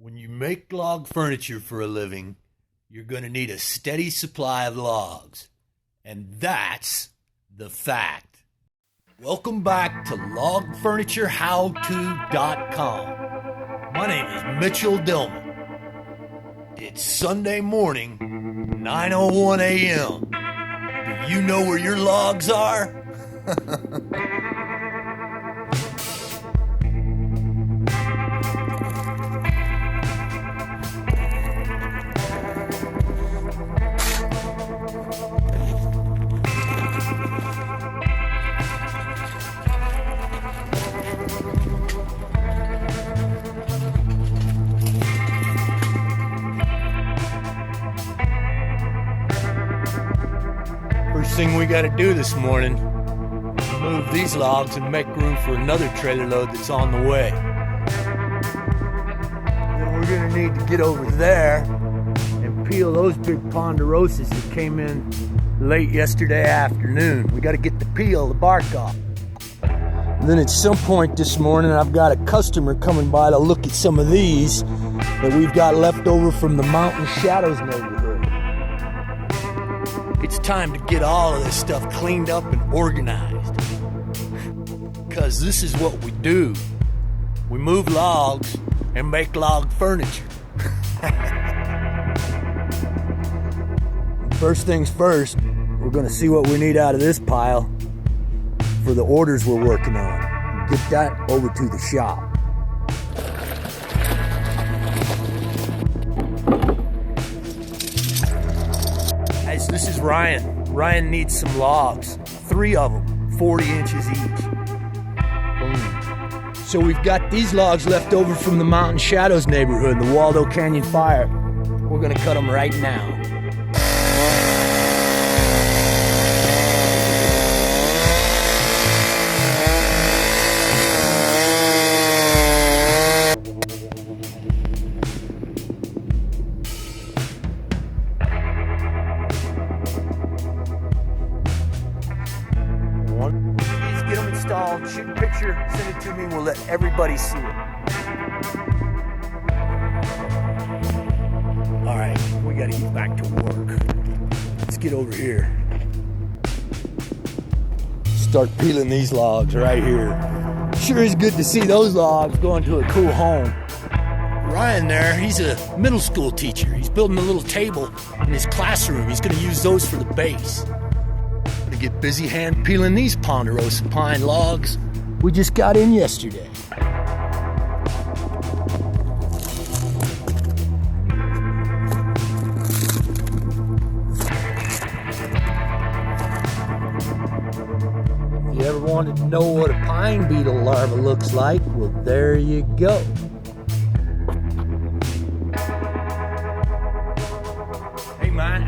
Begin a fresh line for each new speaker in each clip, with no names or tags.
When you make log furniture for a living, you're going to need a steady supply of logs. And that's the fact. Welcome back to logfurnitureHowTo.com. My name is Mitchell Dillman. It's Sunday morning, 9:01 a.m. Do you know where your logs are? First thing we got to do this morning, move these logs and make room for another trailer load that's on the way. Then we're going to need to get over there and peel those big ponderosas that came in late yesterday afternoon. We got to get the bark off. And then at some point this morning, I've got a customer coming by to look at some of these that we've got left over from the Mountain Shadows neighborhood. It's time to get all of this stuff cleaned up and organized. Because this is what we do. We move logs and make log furniture. First things first, we're going to see what we need out of this pile for the orders we're working on. Get that over to the shop. Guys, this is Ryan. Ryan needs some logs. 3 of them, 40 inches each. Boom. So we've got these logs left over from the Mountain Shadows neighborhood, the Waldo Canyon fire. We're gonna cut them right now. Please get them installed, shoot a picture, send it to me, we'll let everybody see it. Alright, we gotta get back to work. Let's get over here. Start peeling these logs right here. Sure is good to see those logs going to a cool home. Ryan there, he's a middle school teacher. He's building a little table in his classroom. He's gonna use those for the base. Get busy hand peeling these ponderosa pine logs we just got in yesterday. If you ever wanted to know what a pine beetle larva looks like, well, there you go.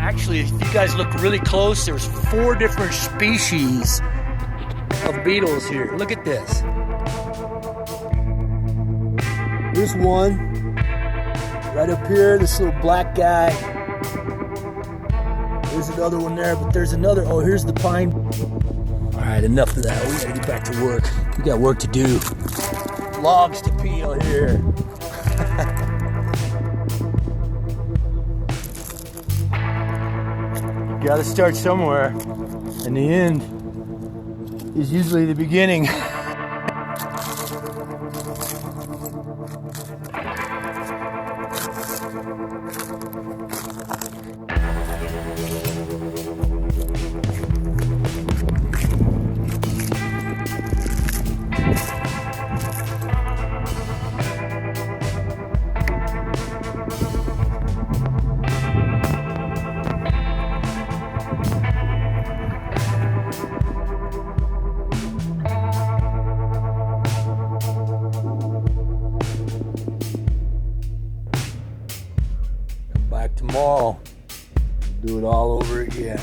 Actually, if you guys look really close, there's 4 different species of beetles here. Look at this. There's one right up here, this little black guy. There's another one there, but there's another. Oh, here's the pine. All right, enough of that. We gotta get back to work. We got work to do. Logs to peel here. Gotta start somewhere, and the end is usually the beginning. Tomorrow, do it all over again.